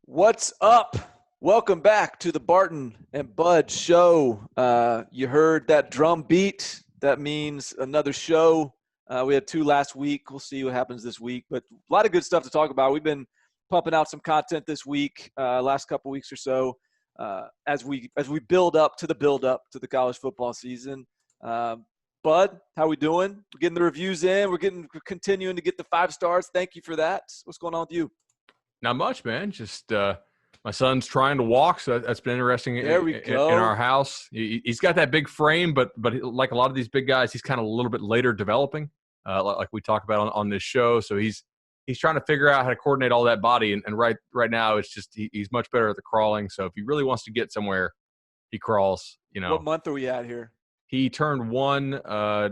What's up? Welcome back to the Barton and Bud show. You heard that drum beat. That means another show. We had two last week. We'll see what happens this week. But a lot of good stuff to talk about. We've been pumping out some content this week, last couple weeks or so, as we build up to the college football season. Bud, how we doing? We're getting the reviews in. We're continuing to get the 5 stars. Thank you for that. What's going on with you? Not much, man. Just my son's trying to walk, so that's been interesting. There we go. In our house. He's got that big frame, but like a lot of these big guys, he's kind of a little bit later developing, like we talk about on this show. So he's trying to figure out how to coordinate all that body. And right now, it's just he's much better at the crawling. So if he really wants to get somewhere, he crawls. What month are we at here? He turned 1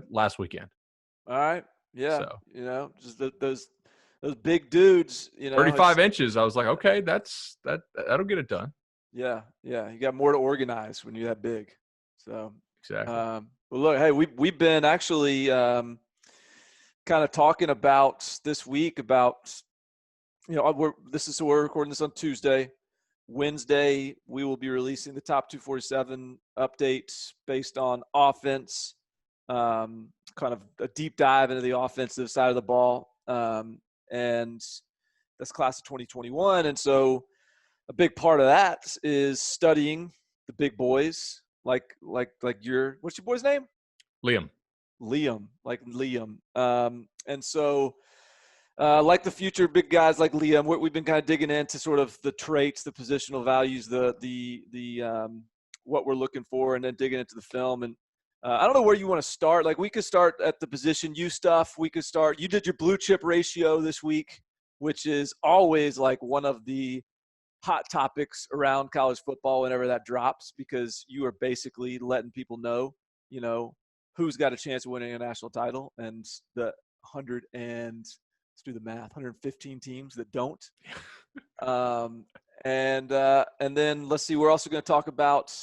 last weekend. All right. Yeah. So. Just those big dudes, 35 inches. I was like, okay, that'll get it done. Yeah. You got more to organize when you're that big. So exactly. Well, look, hey, we've been actually kind of talking about this week about, we're recording this on Tuesday. Wednesday, we will be releasing the top 247 updates based on offense, kind of a deep dive into the offensive side of the ball. And that's class of 2021. And so a big part of that is studying the big boys, like what's your boy's name? Liam, like Liam. And so like the future big guys like Liam, we've been kind of digging into sort of the traits, the positional values, the what we're looking for, and then digging into the film. And I don't know where you want to start. Like, we could start at the position you stuff. You did your blue chip ratio this week, which is always like one of the hot topics around college football whenever that drops, because you are basically letting people know, who's got a chance of winning a national title, and the 115 teams that don't. And then let's see, we're also going to talk about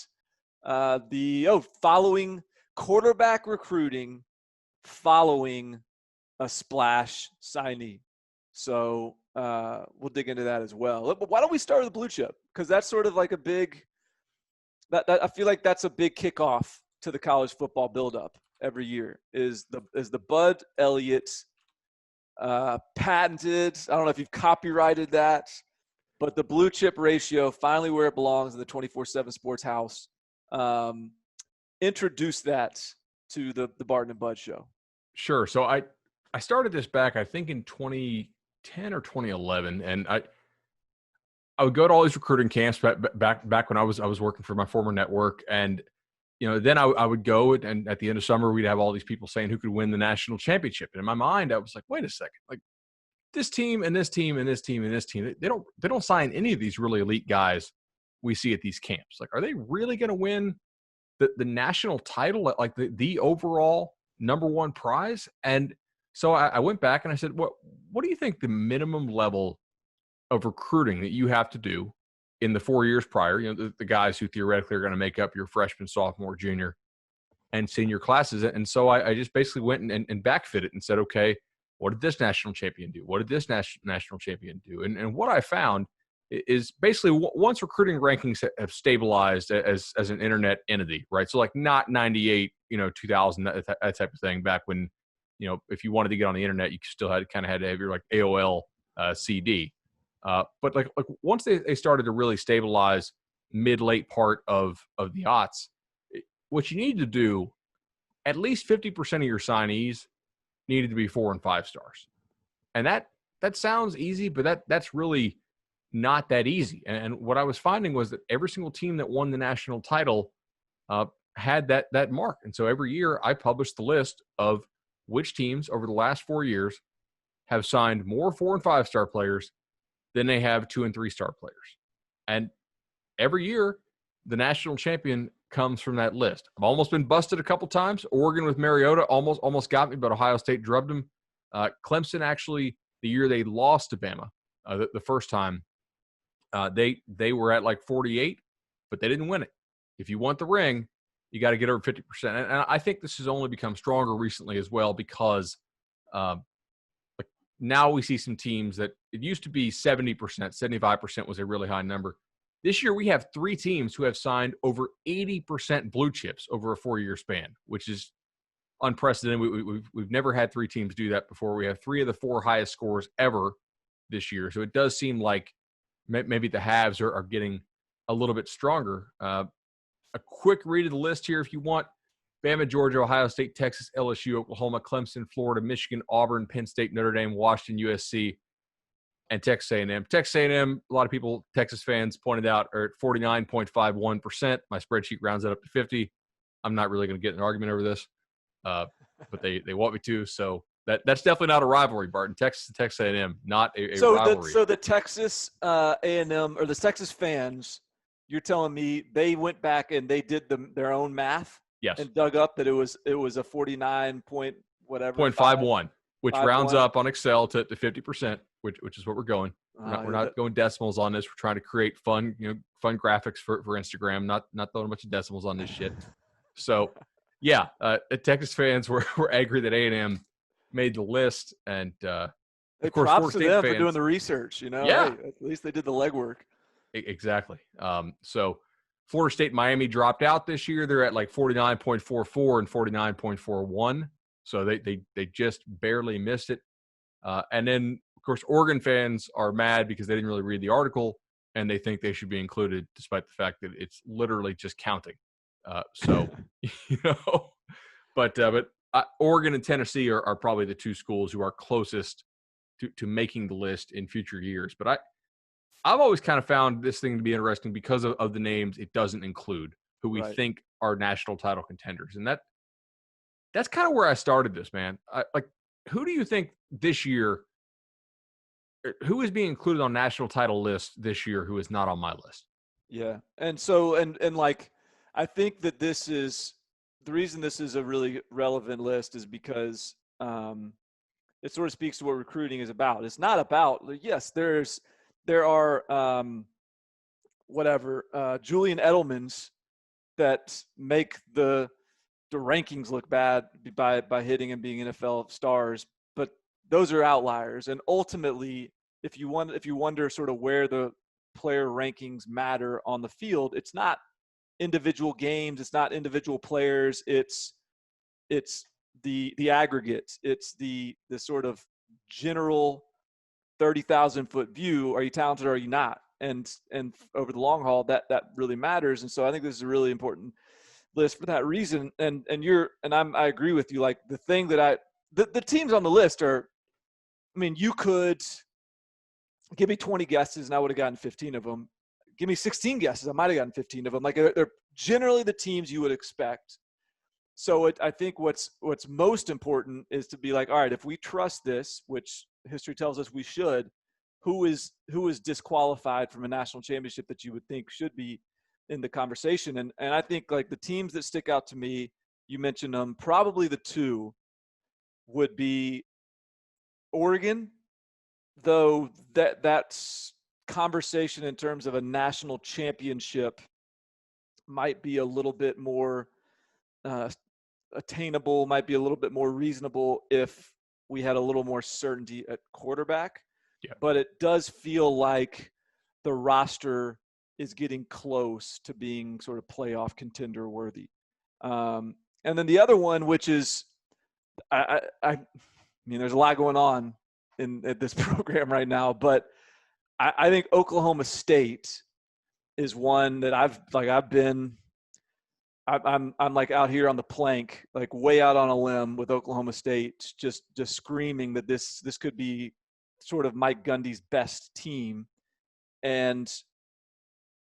following quarterback recruiting following a splash signee. So we'll dig into that as well. But why don't we start with the blue chip? Because that's sort of like a big – I feel like that's a big kickoff to the college football buildup every year is the Bud Elliott patented – I don't know if you've copyrighted that, but the blue chip ratio, finally where it belongs in the 24/7 Sports House. Introduce that to the Barton and Bud show. Sure. So I started this back, I think, in 2010 or 2011, and I would go to all these recruiting camps back when I was working for my former network, and then I would go, and at the end of summer we'd have all these people saying who could win the national championship. And in my mind, I was like, wait a second, like this team and this team and this team and this team, they don't sign any of these really elite guys we see at these camps. Like, are they really going to win the national title, like the overall number one prize? And so I went back and I said, what do you think the minimum level of recruiting that you have to do in the 4 years prior, the guys who theoretically are going to make up your freshman, sophomore, junior, and senior classes? And so I just basically went and backfit it and said, okay, what did this national champion do? What did this national champion do? And what I found is basically once recruiting rankings have stabilized as an internet entity, right? So like not 98, 2000, that type of thing, back when, if you wanted to get on the internet, you still had to have your like AOL CD. But like once they started to really stabilize mid-late part of the aughts, what you need to do, at least 50% of your signees needed to be 4 and 5 stars. And that sounds easy, but that's really not that easy. And what I was finding was that every single team that won the national title had that mark. And so every year I published the list of which teams over the last 4 years have signed more 4 and 5 star players than they have 2 and 3 star players. And every year the national champion comes from that list. I've almost been busted a couple times. Oregon with Mariota almost got me, but Ohio State drubbed them. Clemson, actually, the year they lost to Bama, the first time, they were at like 48, but they didn't win it. If you want the ring, you got to get over 50%. And I think this has only become stronger recently as well, because like now we see some teams that it used to be 70%, 75% was a really high number. This year we have 3 teams who have signed over 80% blue chips over a 4-year span, which is unprecedented. We've never had 3 teams do that before. We have 3 of the 4 highest scores ever this year. So it does seem like maybe the halves are getting a little bit stronger. A quick read of the list here if you want. Bama, Georgia, Ohio State, Texas, LSU, Oklahoma, Clemson, Florida, Michigan, Auburn, Penn State, Notre Dame, Washington, USC, and Texas A&M. Texas A&M, a lot of people, Texas fans pointed out, are at 49.51%. My spreadsheet rounds that up to 50. I'm not really going to get in an argument over this, but they want me to. So that's definitely not a rivalry, Barton. Texas and Texas A&M, not a rivalry. So the Texas A&M or the Texas fans, you're telling me they went back and they did their own math? Yes. And dug up that it was a 49 point whatever 0.51, which 5, rounds 1. up on Excel to 50%, which is what we're going. We're not going decimals on this. We're trying to create fun graphics for Instagram, not throwing a bunch of decimals on this shit. So, yeah, Texas fans were angry that A&M made the list, and of course, props Florida to State them fans, for doing the research. Yeah, hey, at least they did the legwork. Exactly. So Florida State, Miami dropped out this year. They're at like 49.44 and 49.41. So they just barely missed it. And then, of course, Oregon fans are mad because they didn't really read the article, and they think they should be included despite the fact that it's literally just counting. But Oregon and Tennessee are probably the 2 schools who are closest to making the list in future years. But I've always kind of found this thing to be interesting because of the names it doesn't include who we think are national title contenders. And that's kind of where I started this, man. Who do you think this year, who is being included on national title list this year who is not on my list? Yeah. And so, and like, I think that this is the reason this is a really relevant list is because it sort of speaks to what recruiting is about. It's not about, yes, there are Julian Edelmans that make the rankings look bad by hitting and being NFL stars, but those are outliers. And ultimately, if you wonder sort of where the player rankings matter on the field, it's not individual games, it's not individual players, it's the aggregate, it's the sort of general 30,000-foot view. Are you talented or are you not? And over the long haul, that really matters. And so I think this is a really important list for that reason. And I agree with you. Like the thing that the teams on the list are, I mean, you could give me 20 guesses and I would have gotten 15 of them. Give me 16 guesses, I might have gotten 15 of them. Like they're generally the teams you would expect. So I think what's most important is to be like, all right, if we trust this, which history tells us we should, who is disqualified from a national championship that you would think should be in the conversation? And I think like the teams that stick out to me, you mentioned them, probably the 2 would be Oregon, though that's conversation in terms of a national championship might be a little bit more attainable, might be a little bit more reasonable if we had a little more certainty at quarterback. Yeah. But it does feel like the roster is getting close to being sort of playoff contender worthy. And then the other one, which is, I mean, there's a lot going on at this program right now, but I think Oklahoma State is one that I'm like out here on the plank, like way out on a limb with Oklahoma State, just screaming that this could be sort of Mike Gundy's best team. And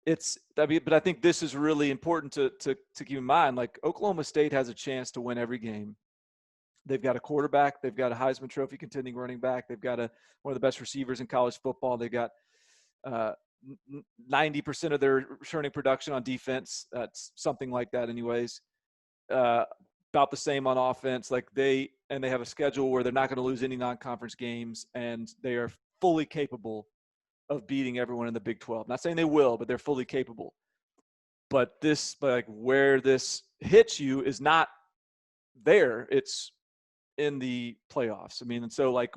but I think this is really important to keep in mind. Like Oklahoma State has a chance to win every game. They've got a quarterback. They've got a Heisman Trophy contending running back. They've got one of the best receivers in college football. They've got 90% of their returning production on defense. That's something like that anyways. About the same on offense. Like they have a schedule where they're not going to lose any non-conference games, and they are fully capable of beating everyone in the Big 12. Not saying they will, but they're fully capable. But where this hits you is not there. It's in the playoffs. I mean, and so like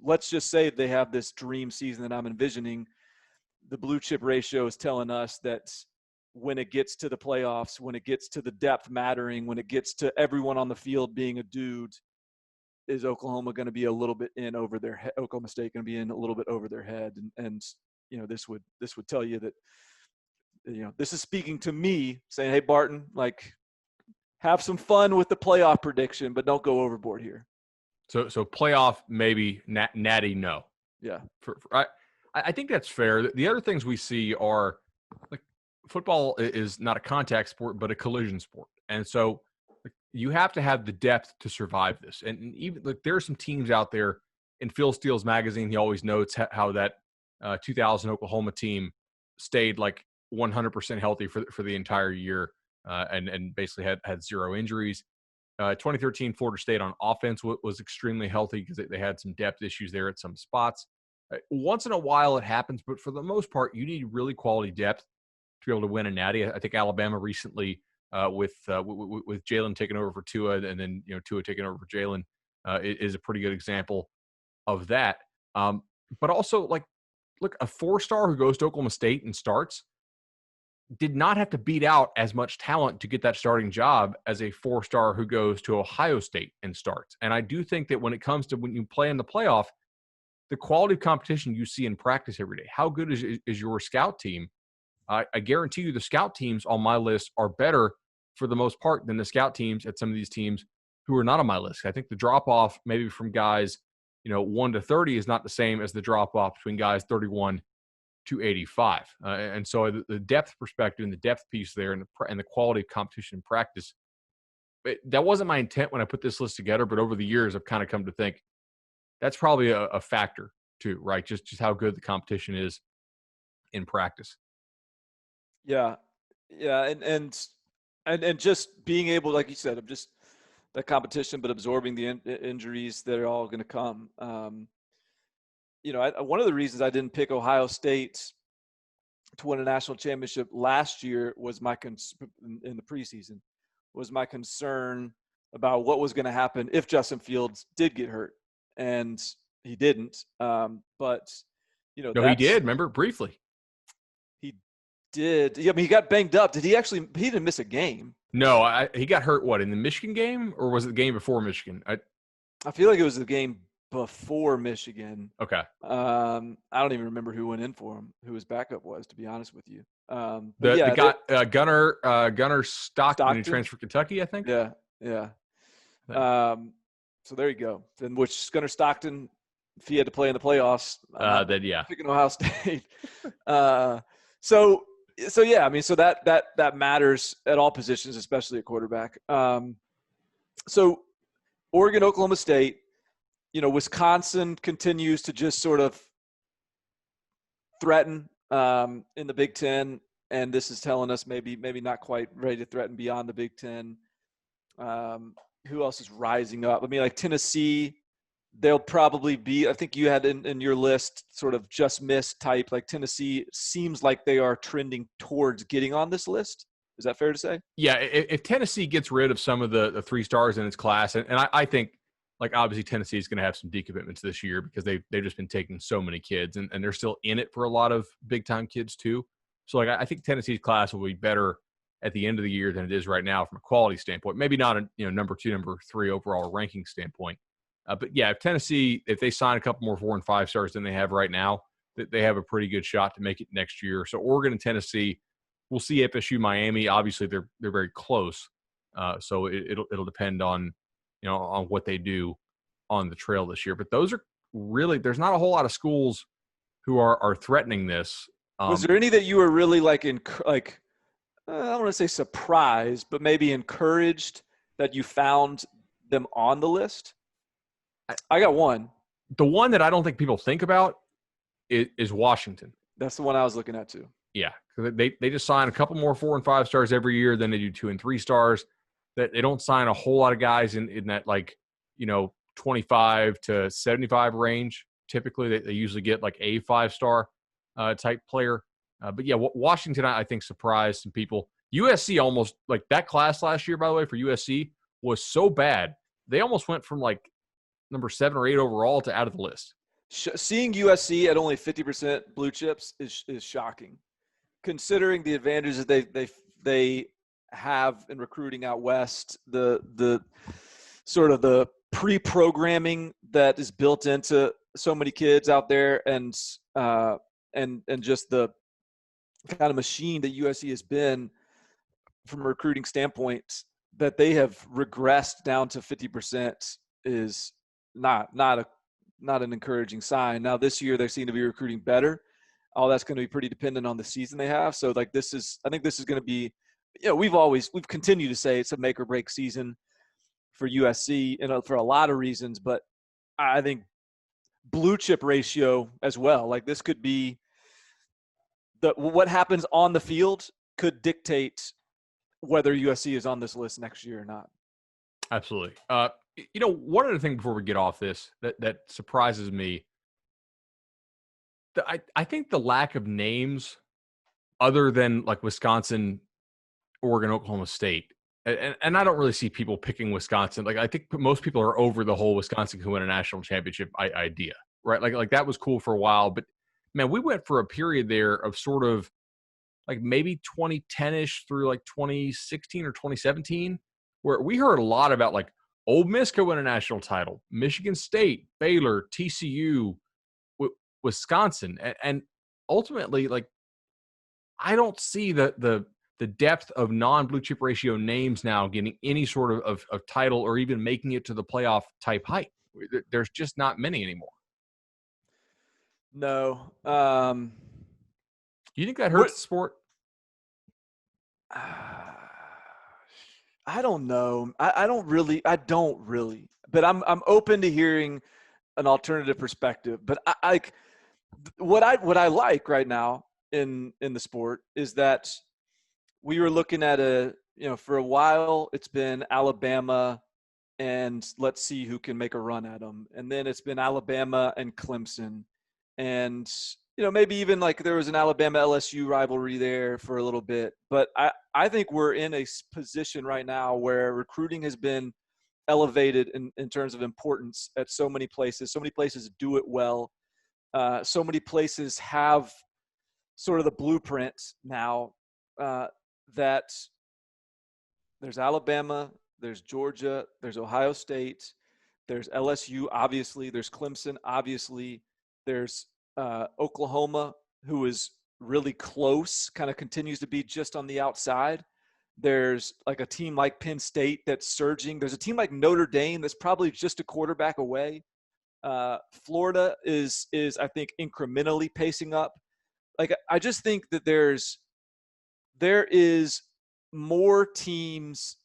let's just say they have this dream season that I'm envisioning. The blue chip ratio is telling us that when it gets to the playoffs, when it gets to the depth mattering, when it gets to everyone on the field being a dude, is Oklahoma going to be a little bit in over their head? Oklahoma State going to be in a little bit over their head? And this would tell you that, this is speaking to me saying, hey, Barton, like, have some fun with the playoff prediction, but don't go overboard here. So playoff, maybe, natty, no. Yeah. I think that's fair. The other things we see are, like, football is not a contact sport, but a collision sport. And so you have to have the depth to survive this. And even, like, there are some teams out there. In Phil Steele's magazine, he always notes how that 2000 Oklahoma team stayed like 100% healthy for the entire year, and basically had zero injuries. 2013 Florida State on offense was extremely healthy because they had some depth issues there at some spots. Once in a while it happens, but for the most part, you need really quality depth to be able to win a natty. I think Alabama recently, with Jalen taking over for Tua, and then Tua taking over for Jalen, is a pretty good example of that. But also, like, look, a 4-star who goes to Oklahoma State and starts did not have to beat out as much talent to get that starting job as a 4-star who goes to Ohio State and starts. And I do think that when it comes to when you play in the playoff, the quality of competition you see in practice every day, how good is your scout team? I guarantee you the scout teams on my list are better for the most part than the scout teams at some of these teams who are not on my list. I think the drop-off maybe from guys 1 to 30 is not the same as the drop-off between guys 31 to 85. And so the depth perspective and the depth piece there, and the quality of competition in practice, that wasn't my intent when I put this list together, but over the years I've kind of come to think that's probably a factor too, right? Just how good the competition is in practice. Yeah. And just being able, like you said, of just that competition, but absorbing the injuries that are all going to come. One of the reasons I didn't pick Ohio State to win a national championship last year was in the preseason, was my concern about what was going to happen if Justin Fields did get hurt, and he didn't. But he did. Remember, briefly. He did. Yeah, I mean, he got banged up. He didn't miss a game? No, he got hurt. What, in the Michigan game, or was it the game before Michigan? I feel like it was the game before Michigan. Okay. I don't even remember who went in for him, who his backup was, to be honest with you. The guy, Gunnar Stockton, who transferred to Kentucky, I think. Yeah. So there you go. Then which Gunnar Stockton, if he had to play in the playoffs, picking Ohio State. So yeah, I mean, so that matters at all positions, especially at quarterback. So Oregon, Oklahoma State. Wisconsin continues to just sort of threaten in the Big Ten, and this is telling us maybe not quite ready to threaten beyond the Big Ten. Who else is rising up? I mean, like Tennessee, they'll probably be – I think you had in your list sort of just missed type. Like Tennessee seems like they are trending towards getting on this list. Is that fair to say? Yeah, if Tennessee gets rid of some of the 3-stars in its class, and I think – like, obviously, Tennessee is going to have some decommitments this year because they've just been taking so many kids, and they're still in it for a lot of big-time kids too. So, like, I think Tennessee's class will be better at the end of the year than it is right now from a quality standpoint. Maybe not a number 2, number 3 overall ranking standpoint. But, yeah, if Tennessee, if they sign a couple more 4 and 5 stars than they have right now, they have a pretty good shot to make it next year. So, Oregon and Tennessee, we'll see FSU, Miami. Obviously, they're very close. So, it'll depend on – on what they do on the trail this year. But those are really – there's not a whole lot of schools who are threatening this. Was there any that you were really I don't want to say surprised, but maybe encouraged that you found them on the list? I got one. The one that I don't think people think about is Washington. That's the one I was looking at too. Yeah. They just sign a couple more 4 and 5 stars every year than they do 2 and 3 stars. That they don't sign a whole lot of guys in that 25 to 75 range. Typically, they usually get like a 5-star type player. But yeah, Washington, I think, surprised some people. USC almost, like, that class last year, by the way, for USC was so bad. They almost went from like number 7 or 8 overall to out of the list. Seeing USC at only 50% blue chips is shocking, considering the advantages they have in recruiting out west. The sort of the pre-programming that is built into so many kids out there, and just the kind of machine that USC has been from a recruiting standpoint, that they have regressed down to 50% is not an encouraging sign. Now this year they seem to be recruiting better. All that's going to be pretty dependent on the season they have. So like I think this is going to be, we've continued to say it's a make or break season for USC, for a lot of reasons, but I think blue chip ratio as well. Like this could be what happens on the field could dictate whether USC is on this list next year or not. Absolutely. One other thing before we get off this that surprises me, I think the lack of names other than like Wisconsin, Oregon, Oklahoma State, and I don't really see people picking Wisconsin. Like I think most people are over the whole Wisconsin can win a national championship idea, right? Like that was cool for a while, but man, we went for a period there of sort of like maybe 2010-ish through like 2016 or 2017, where we heard a lot about like Ole Miss could win a national title, Michigan State, Baylor, TCU, Wisconsin, and ultimately, like I don't see the depth of non-blue chip ratio names now getting any sort of title or even making it to the playoff type height. There's just not many anymore. No. You think that hurts the sport? I don't know. I don't really. But I'm open to hearing an alternative perspective. But what I like right now in the sport is that we were looking at for a while it's been Alabama and let's see who can make a run at them, and then it's been Alabama and Clemson, and maybe even like there was an Alabama LSU rivalry there for a little bit. But I think we're in a position right now where recruiting has been elevated in terms of importance at so many places. So many places do it well. So many places have sort of the blueprint now that there's Alabama, there's Georgia, there's Ohio State, there's LSU, obviously, there's Clemson, obviously, there's Oklahoma, who is really close, kind of continues to be just on the outside. There's like a team like Penn State that's surging. There's a team like Notre Dame that's probably just a quarterback away. Florida is I think incrementally pacing up. Like I just think that there is more teams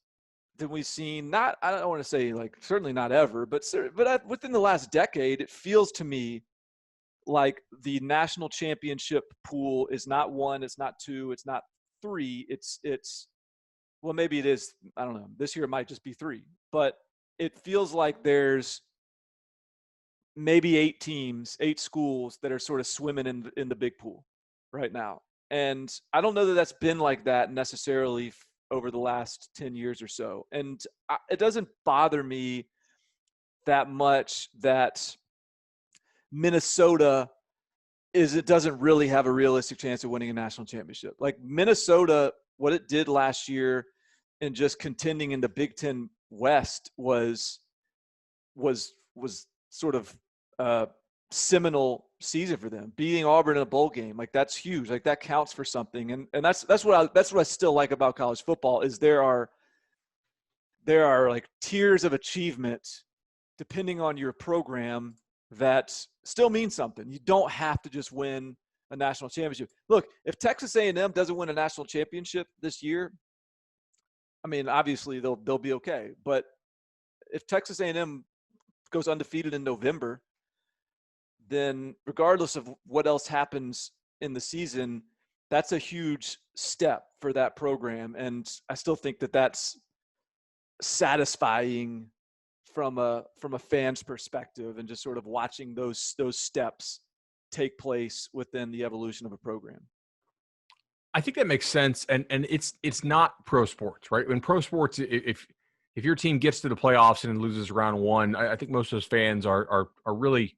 than we've seen. I don't want to say like certainly not ever, but within the last decade, it feels to me like the national championship pool is not one, it's not two, it's not three. It's well, maybe it is. I don't know. This year it might just be three, but it feels like there's maybe 8 schools that are sort of swimming in the big pool right now. And I don't know that that's been like that necessarily over the last 10 years or so. And it doesn't bother me that much that Minnesota doesn't really have a realistic chance of winning a national championship. Like Minnesota, what it did last year and just contending in the Big Ten West was sort of a seminal season for them, beating Auburn in a bowl game. Like that's huge. Like that counts for something. And that's what I still like about college football is there are like tiers of achievement depending on your program that still means something. You don't have to just win a national championship. Look, if Texas A&M doesn't win a national championship this year, I mean, obviously they'll be okay. But if Texas A&M goes undefeated in November, then regardless of what else happens in the season, that's a huge step for that program. And I still think that that's satisfying from a fan's perspective and just sort of watching those steps take place within the evolution of a program. I think that makes sense. And it's not pro sports, right? In pro sports, if your team gets to the playoffs and loses round one, I think most of those fans are really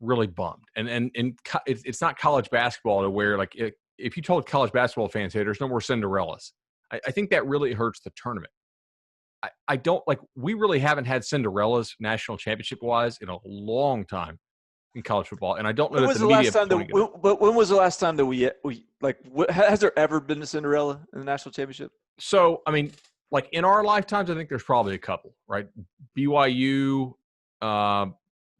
really bummed. It's not college basketball to where like if you told college basketball fans, hey, there's no more Cinderellas, I think that really hurts the tournament. I don't like. We really haven't had Cinderellas national championship wise in a long time in college football, and I don't know When that was the the media. last time when was the last time that we like? Has there ever been a Cinderella in the national championship? So I mean, like in our lifetimes, I think there's probably a couple, right? BYU,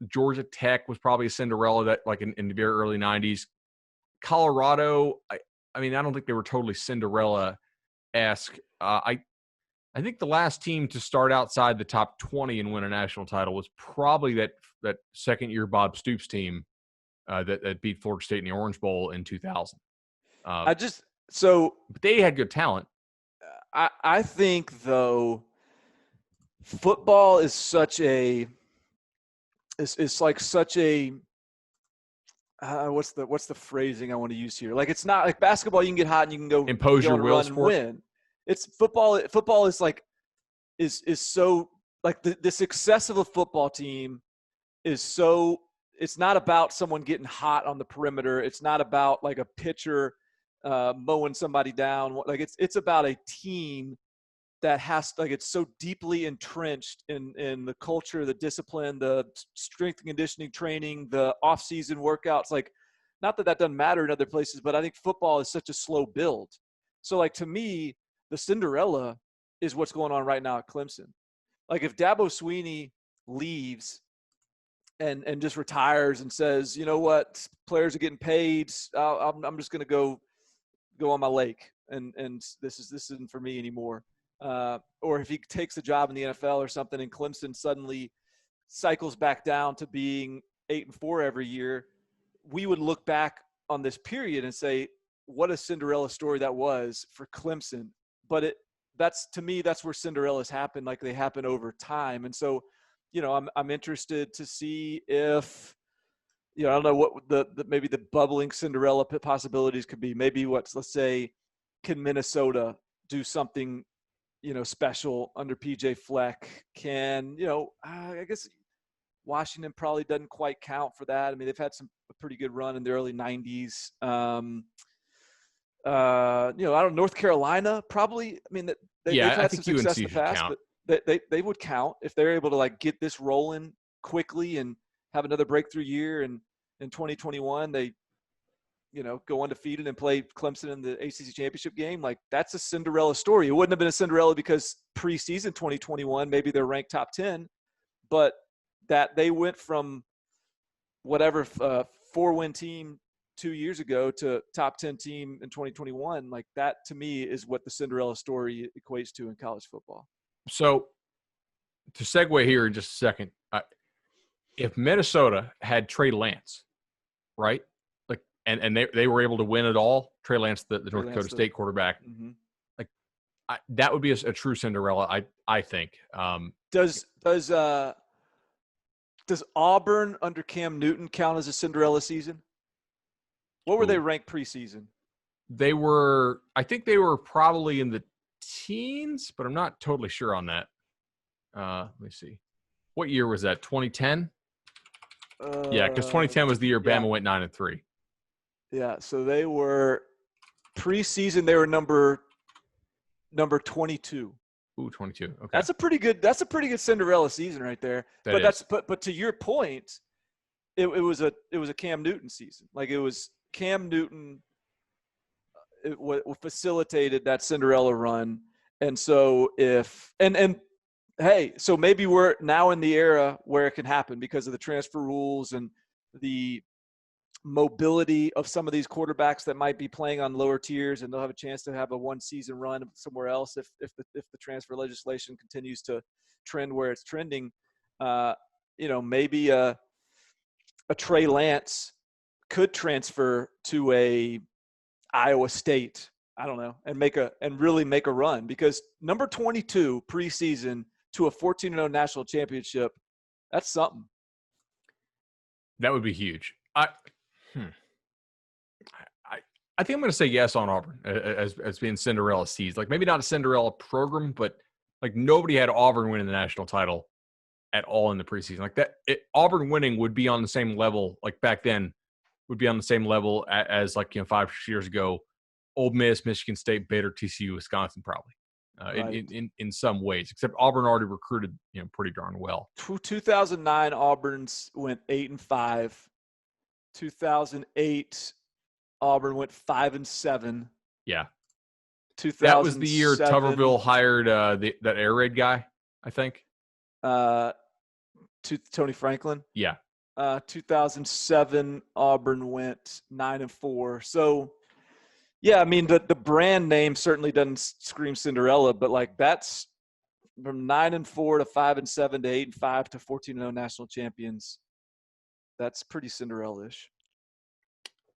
Georgia Tech was probably a Cinderella that like in the very early '90s. Colorado, I mean, I don't think they were totally Cinderella-esque. I think the last team to start outside the top 20 and win a national title was probably that second-year Bob Stoops team that beat Florida State in the Orange Bowl in 2000. But they had good talent. I think though, football is such a it's like such a what's the phrasing I want to use here? Like it's not like basketball. You can get hot and you can go impose your will and win. It's football. Football is like is so like the success of a football team is so. It's not about someone getting hot on the perimeter. It's not about like a pitcher mowing somebody down. Like it's about a team that has like it's so deeply entrenched in the culture, the discipline, the strength and conditioning training, the off-season workouts. Like, not that doesn't matter in other places, but I think football is such a slow build. So like to me, the Cinderella is what's going on right now at Clemson. Like if Dabo Swinney leaves and just retires and says, you know what, players are getting paid, I'm just going to go on my lake, and this isn't for me anymore. Or if he takes a job in the NFL or something, and Clemson suddenly cycles back down to being 8-4 every year, we would look back on this period and say, what a Cinderella story that was for Clemson. But that's to me, that's where Cinderellas happen. Like they happen over time. And so, you know, I'm interested to see if, you know, I don't know what maybe the bubbling Cinderella possibilities could be. Maybe let's say, can Minnesota do something, you know, special under PJ Fleck? Can, you know, I guess Washington probably doesn't quite count for that. I mean, they've had a pretty good run in the early 90s. You know, I don't know, North Carolina probably. I mean, they've had some success in the past, but they would count if they're able to like get this rolling quickly and have another breakthrough year. And in 2021, they, you know, go undefeated and play Clemson in the ACC championship game. Like that's a Cinderella story. It wouldn't have been a Cinderella because preseason 2021, maybe they're ranked top 10, but that they went from whatever 4-win team 2 years ago to top 10 team in 2021. Like that to me is what the Cinderella story equates to in college football. So to segue here in just a second, if Minnesota had Trey Lance, right? Like, and they were able to win it all. Trey Lance, the North Dakota State quarterback, like that would be a true Cinderella. I think. Does Auburn under Cam Newton count as a Cinderella season? What were they ranked preseason? I think they were probably in the teens, but I'm not totally sure on that. Let me see. What year was that? 2010? Yeah, because 2010 was the year Bama went 9-3. Yeah, so they were preseason. They were number 22. Ooh, 22. Okay, that's a pretty good Cinderella season right there. But to your point, it was a Cam Newton season. Like it was Cam Newton. It facilitated that Cinderella run, and so so maybe we're now in the era where it can happen because of the transfer rules and the mobility of some of these quarterbacks that might be playing on lower tiers, and they'll have a chance to have a one-season run somewhere else if the transfer legislation continues to trend where it's trending. You know, maybe a Trey Lance could transfer to a Iowa State, I don't know, and really make a run, because number 22 preseason to a 14-0 national championship, that's something. That would be huge. I think I'm going to say yes on Auburn as being Cinderella seeds. Like maybe not a Cinderella program, but like nobody had Auburn winning the national title at all in the preseason. Like that, Auburn winning would be on the same level, like back then, would be on the same level as like 5 years ago. Ole Miss, Michigan State, Baylor, TCU, Wisconsin, probably Right. in some ways. Except Auburn already recruited pretty darn well. 2009 Auburn's went 8-5. 2008 Auburn went 5-7. Yeah, that was the year 2007 Tuberville hired that air raid guy, I think. to Tony Franklin. Yeah. 2007 Auburn went 9-4. So yeah, I mean the brand name certainly doesn't scream Cinderella, but like that's from 9-4 to 5-7 to 8-5 to 14-0 national champions. That's pretty Cinderella-ish.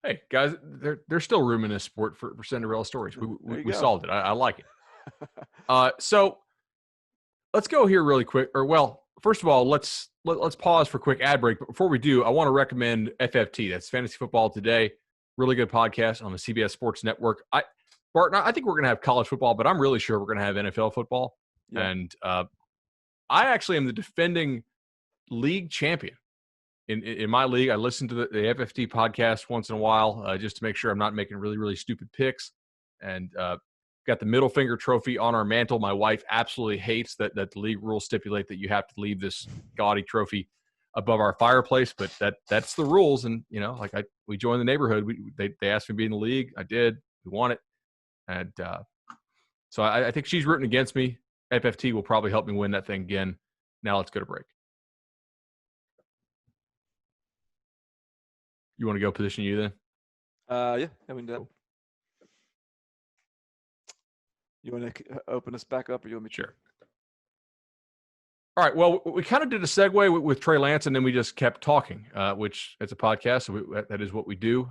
Hey guys, there's still room in this sport for Cinderella stories. We solved it. I like it. So let's go here really quick. Or well, first of all, let's pause for a quick ad break. But before we do, I want to recommend FFT. That's Fantasy Football Today. Really good podcast on the CBS Sports Network. Barton, I think we're going to have college football, but I'm really sure we're going to have NFL football. Yeah. And I actually am the defending league champion. In my league, I listen to the FFT podcast once in a while just to make sure I'm not making really, really stupid picks. And got the middle finger trophy on our mantle. My wife absolutely hates that the league rules stipulate that you have to leave this gaudy trophy above our fireplace, but that's the rules. And we joined the neighborhood. They asked me to be in the league. I did. We won it, and so I think she's rooting against me. FFT will probably help me win that thing again. Now let's go to break. You want to go position you then? Yeah, we can do that. Cool. You want to open us back up, or you want me to? Sure. All right. Well, we kind of did a segue with Trey Lance, and then we just kept talking, which it's a podcast, so that is what we do.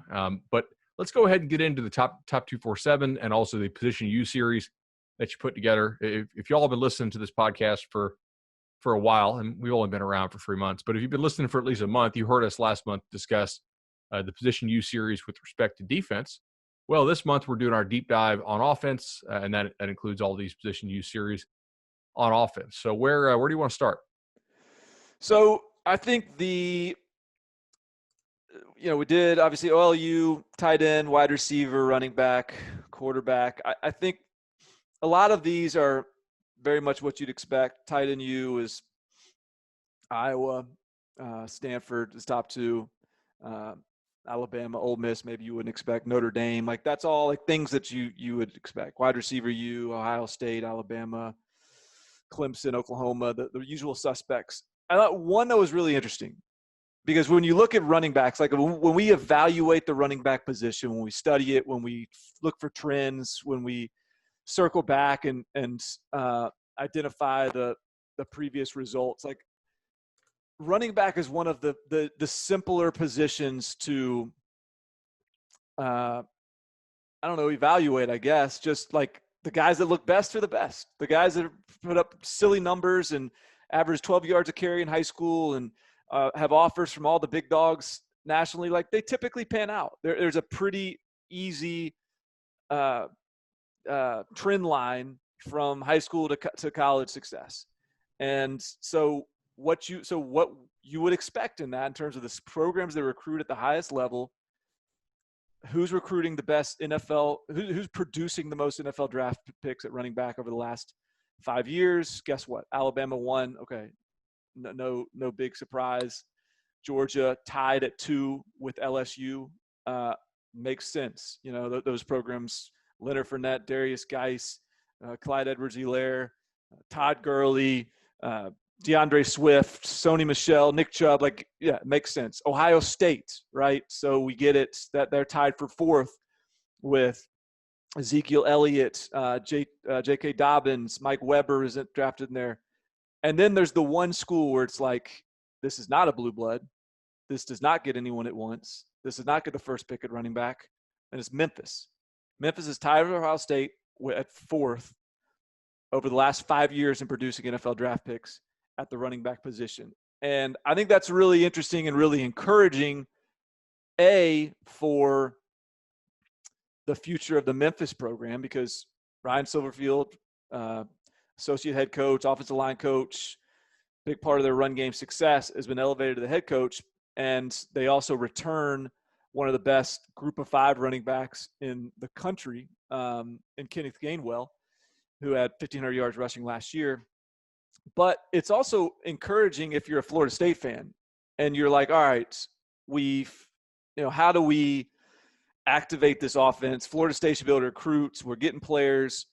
But let's go ahead and get into the top 247 and also the Position U series that you put together. If y'all have been listening to this podcast for a while, and we've only been around for 3 months, but if you've been listening for at least a month, you heard us last month discuss the Position U series with respect to defense. Well, this month we're doing our deep dive on offense, and that includes all these Position U series on offense. So where do you want to start? So I think we did obviously OLU, tight end, wide receiver, running back, quarterback. I think a lot of these are very much what you'd expect. Tight end U is Iowa, Stanford is top 2. Alabama, Ole Miss, maybe you wouldn't expect. Notre Dame, like that's all like things that you would expect. Wide receiver U, Ohio State, Alabama, Clemson, Oklahoma, the usual suspects. I thought one that was really interesting because when you look at running backs, like when we evaluate the running back position, when we study it, when we look for trends, when we circle back and identify the previous results, like running back is one of the simpler positions to, evaluate, I guess. Just like the guys that look best are the best. The guys that put up silly numbers and average 12 yards a carry in high school and have offers from all the big dogs nationally, like they typically pan out. There's a pretty easy trend line from high school to college success. And so what you would expect in that in terms of the programs that recruit at the highest level, who's recruiting the best NFL, who's producing the most NFL draft picks at running back over the last 5 years? Guess what? Alabama won. Okay. No big surprise. Georgia tied at 2 with LSU. Makes sense. Those programs, Leonard Fournette, Darius Geis, Clyde Edwards-Helaire, Todd Gurley, DeAndre Swift, Sony Michel, Nick Chubb, it makes sense. Ohio State, right? So we get it that they're tied for 4th with Ezekiel Elliott, J.K. Dobbins, Mike Weber isn't drafted in there. And then there's the one school where it's like, this is not a blue blood. This does not get anyone it wants. This does not get the first pick at running back. And it's Memphis. Memphis is tied with Ohio State at 4th over the last 5 years in producing NFL draft picks at the running back position. And I think that's really interesting and really encouraging, for the future of the Memphis program, because Ryan Silverfield, associate head coach, offensive line coach, big part of their run game success, has been elevated to the head coach. And they also return one of the best group of 5 running backs in the country, in Kenneth Gainwell, who had 1,500 yards rushing last year. But it's also encouraging if you're a Florida State fan and you're like, all right, how do we activate this offense? Florida State should be able to recruit. We're getting players.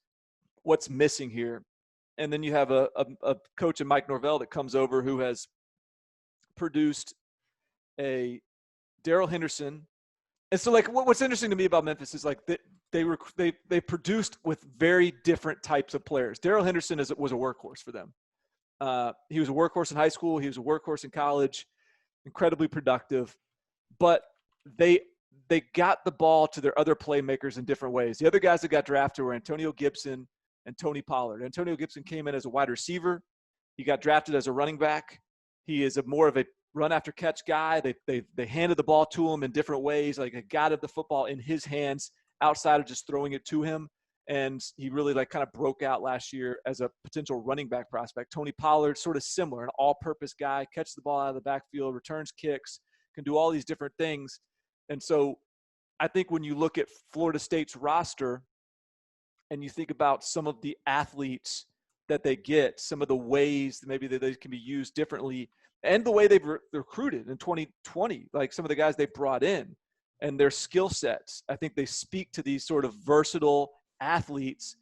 What's missing here? And then you have a coach in Mike Norvell that comes over who has produced a Darrell Henderson. And so, like, what's interesting to me about Memphis is like they produced with very different types of players. Darrell Henderson was a workhorse for them. He was a workhorse in high school. He was a workhorse in college. Incredibly productive, but they got the ball to their other playmakers in different ways. The other guys that got drafted were Antonio Gibson and Tony Pollard. Antonio Gibson came in as a wide receiver. He got drafted as a running back. He is more of a run after catch guy. They handed the ball to him in different ways, like a got the football in his hands outside of just throwing it to him. And he really kind of broke out last year as a potential running back prospect. Tony Pollard, sort of similar, an all-purpose guy, catches the ball out of the backfield, returns kicks, can do all these different things. And so I think when you look at Florida State's roster and you think about some of the athletes that they get, some of the ways that maybe they can be used differently, and the way they've recruited in 2020, like some of the guys they brought in and their skill sets, I think they speak to these sort of versatile athletes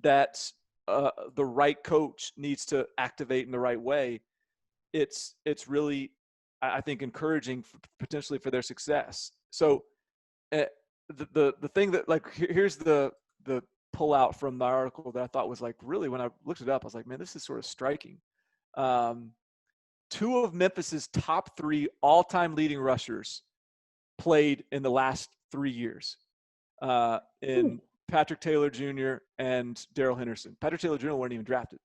that the right coach needs to activate in the right way. It's really, I think, encouraging potentially for their success. So the thing that, like, here's the pullout from the article that I thought was, like, really, when I looked it up, I was like, man, this is sort of striking. 2 of Memphis's top 3 all-time leading rushers played in the last 3 years. In Patrick Taylor Jr. and Darrell Henderson. Patrick Taylor Jr. wasn't even drafted.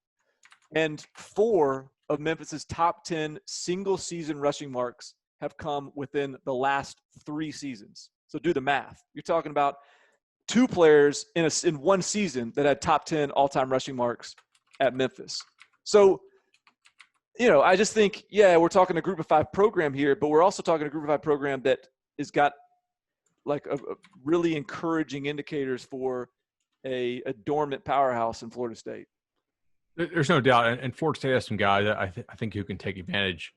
And 4 of Memphis's top 10 single-season rushing marks have come within the last 3 seasons. So do the math. You're talking about 2 players in one season that had top 10 all-time rushing marks at Memphis. So, I just think, we're talking a group of 5 program here, but we're also talking a group of 5 program that has got like a really encouraging indicators for a dormant powerhouse in Florida State. There's no doubt, and Florida State has some guys that I think who can take advantage,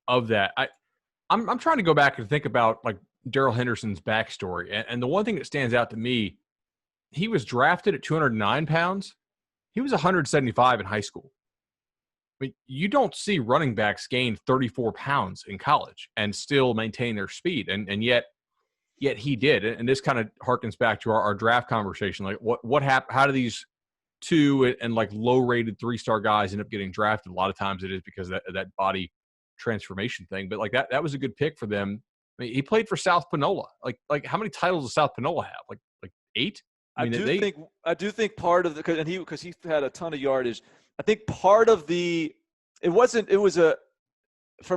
of that. I'm trying to go back and think about like Darrell Henderson's backstory, and the one thing that stands out to me, he was drafted at 209 pounds. He was 175 in high school. I mean, you don't see running backs gain 34 pounds in college and still maintain their speed, and yet he did. And this kind of harkens back to our draft conversation. Like what happened? How do these 2 and like low-rated 3-star guys end up getting drafted? A lot of times it is because of that body transformation thing. But like that was a good pick for them. I mean, he played for South Panola. Like how many titles does South Panola have? Like 8? I do think part of because he had a ton of yardage. I think part of from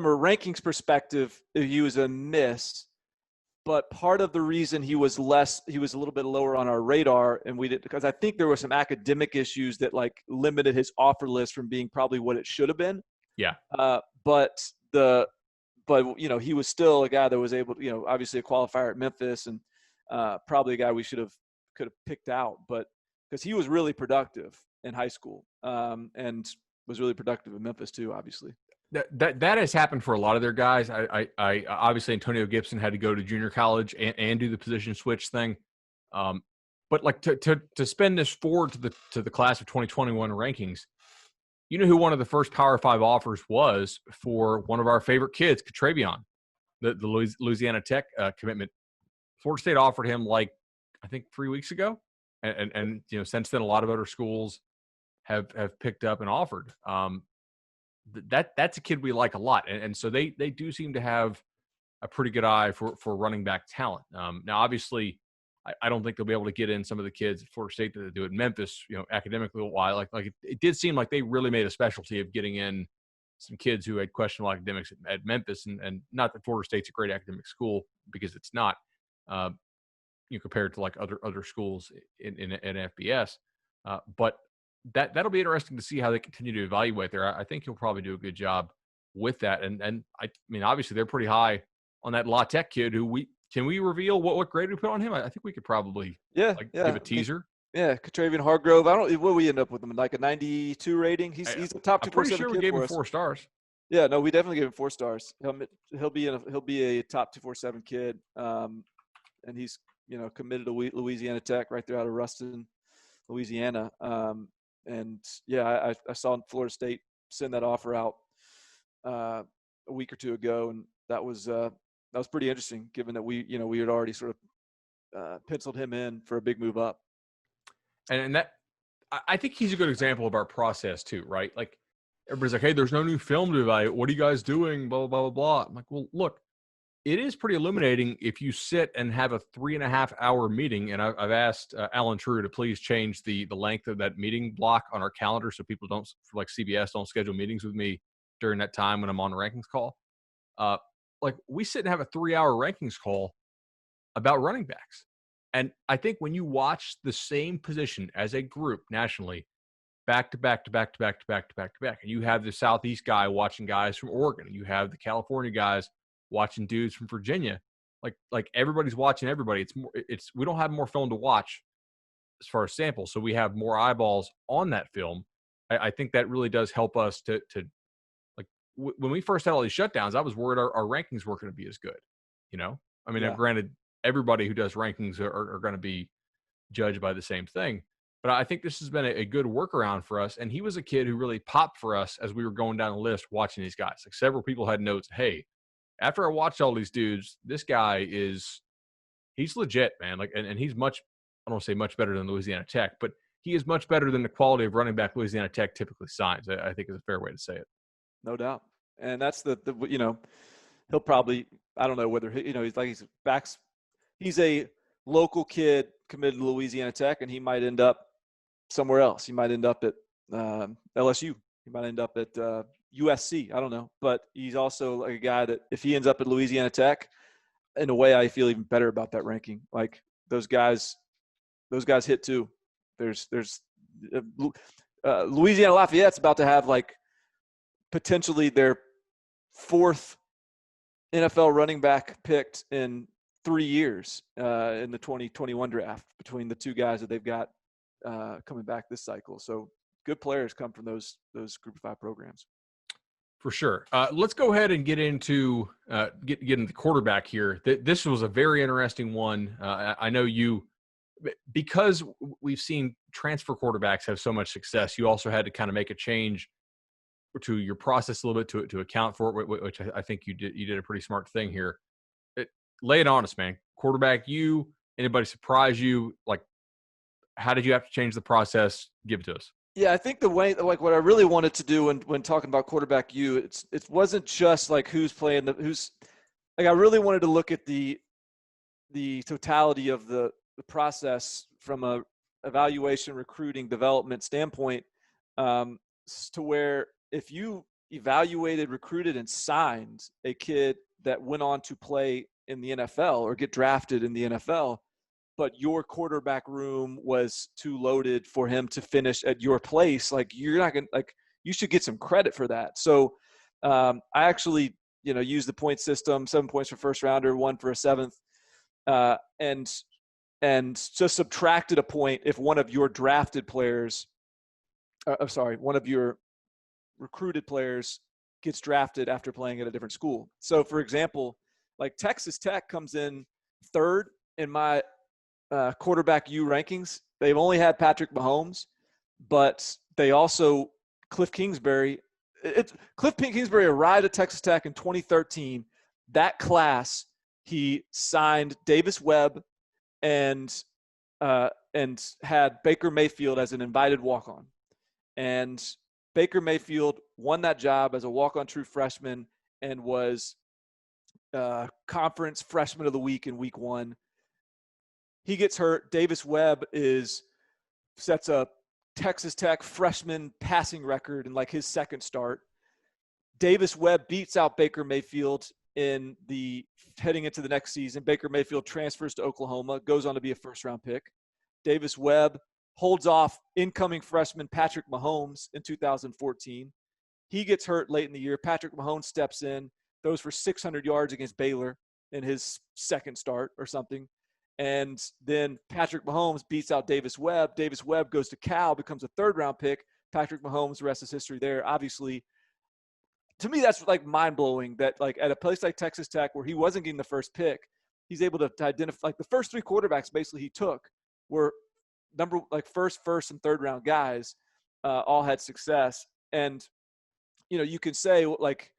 a rankings perspective, he was a miss. But part of the reason he was a little bit lower on our radar, and because I think there were some academic issues that like limited his offer list from being probably what it should have been. Yeah. But he was still a guy that was able to, obviously a qualifier at Memphis, and probably a guy we could have picked out, but because he was really productive in high school, and was really productive in Memphis too, obviously. That has happened for a lot of their guys. I obviously Antonio Gibson had to go to junior college and do the position switch thing. But like to spin this forward to the class of 2021 rankings, who one of the first Power 5 offers was for one of our favorite kids, Catravion, the Louisiana Tech commitment. Florida State offered him I think 3 weeks ago, and since then a lot of other schools have picked up and offered. That's a kid we like a lot, and so they do seem to have a pretty good eye for running back talent. Now, obviously, I don't think they'll be able to get in some of the kids at Florida State that they do at Memphis. Academically, why? Like it did seem like they really made a specialty of getting in some kids who had questionable academics at Memphis, and not that Florida State's a great academic school, because it's not, compared to like other schools in FBS, but that'll be interesting to see how they continue to evaluate there. I think he'll probably do a good job with that. And I mean, obviously they're pretty high on that La Tech kid who can we reveal what grade we put on him? I think we could probably Yeah, give a I mean, teaser. yeah, Katravian Hargrove. I don't. What we end up with him, like a 92 rating. He's a top I'm pretty 247 sure we kid gave him for us. 4 stars. Yeah, no, we definitely gave him 4 stars. He'll be a top 247 kid, and he's committed to Louisiana Tech right there out of Ruston, Louisiana. And yeah, I saw Florida State send that offer out a week or two ago, and that was pretty interesting, given that we had already sort of penciled him in for a big move up. And that I think he's a good example of our process too, right? Like everybody's like, hey, there's no new film to evaluate. What are you guys doing? Blah, blah, blah, blah. I'm like, well, look, it is pretty illuminating if you sit and have a 3.5-hour meeting. And I've asked Alan True to please change the length of that meeting block on our calendar so people don't, like CBS, don't schedule meetings with me during that time when I'm on a rankings call. Like we sit and have a 3-hour rankings call about running backs. And I think when you watch the same position as a group nationally, back to back to back to back to back to back to back, and you have the Southeast guy watching guys from Oregon, and you have the California guys watching dudes from Virginia, like everybody's watching everybody. It's we don't have more film to watch as far as samples, so we have more eyeballs on that film. I think that really does help us to like when we first had all these shutdowns, I was worried our rankings weren't going to be as good. I mean, Yeah. granted, everybody who does rankings are going to be judged by the same thing. But I think this has been a good workaround for us. And he was a kid who really popped for us as we were going down the list watching these guys. Like several people had notes, hey, after I watched all these dudes, this guy he's legit, man. Like, and he's I don't want to say much better than Louisiana Tech, but he is much better than the quality of running back Louisiana Tech typically signs. I think is a fair way to say it. No doubt. And that's he'll probably, I don't know whether he's a local kid committed to Louisiana Tech, and he might end up somewhere else. He might end up at LSU. He might end up at USC. I don't know. But he's also like a guy that if he ends up at Louisiana Tech, in a way I feel even better about that ranking. Like those guys hit too. There's Louisiana Lafayette's about to have like potentially their 4th NFL running back picked in 3 years in the 2021 draft between the 2 guys that they've got coming back this cycle. So good players come from those Group of 5 programs. For sure. Let's go ahead and get into get into the quarterback here. This was a very interesting one. I know because we've seen transfer quarterbacks have so much success, you also had to kind of make a change to your process a little bit to account for it, which I think you did a pretty smart thing here. Lay it on us, man. Quarterback anybody surprise you? Like, how did you have to change the process? Give it to us. Yeah, I think the way, like what I really wanted to do when talking about quarterback it wasn't just like who's playing I really wanted to look at the totality of the process from a evaluation, recruiting, development standpoint, to where if you evaluated, recruited, and signed a kid that went on to play in the NFL or get drafted in the NFL, but your quarterback room was too loaded for him to finish at your place, like you're not going to, you should get some credit for that. So I actually, used the point system, 7 points for first rounder, 1 for a 7th, and just subtracted a point if one of your drafted players, one of your recruited players gets drafted after playing at a different school. So for example, like Texas Tech comes in 3rd in my quarterback rankings. They've only had Patrick Mahomes, but they also Cliff Kingsbury arrived at Texas Tech in 2013. That class, he signed Davis Webb and had Baker Mayfield as an invited walk-on. And Baker Mayfield won that job as a walk-on true freshman and was conference freshman of the week in week 1. He gets hurt. Davis Webb sets a Texas Tech freshman passing record in like his 2nd start. Davis Webb beats out Baker Mayfield heading into the next season. Baker Mayfield transfers to Oklahoma, goes on to be a 1st-round pick. Davis Webb holds off incoming freshman Patrick Mahomes in 2014. He gets hurt late in the year. Patrick Mahomes steps in, throws for 600 yards against Baylor in his second start or something. And then Patrick Mahomes beats out Davis Webb. Davis Webb goes to Cal, becomes a third-round pick. Patrick Mahomes, the rest is history there. Obviously, to me, that's like mind-blowing that like at a place like Texas Tech where he wasn't getting the first pick, he's able to identify like the first three quarterbacks basically he took were first and third round guys, all had success. And you can say like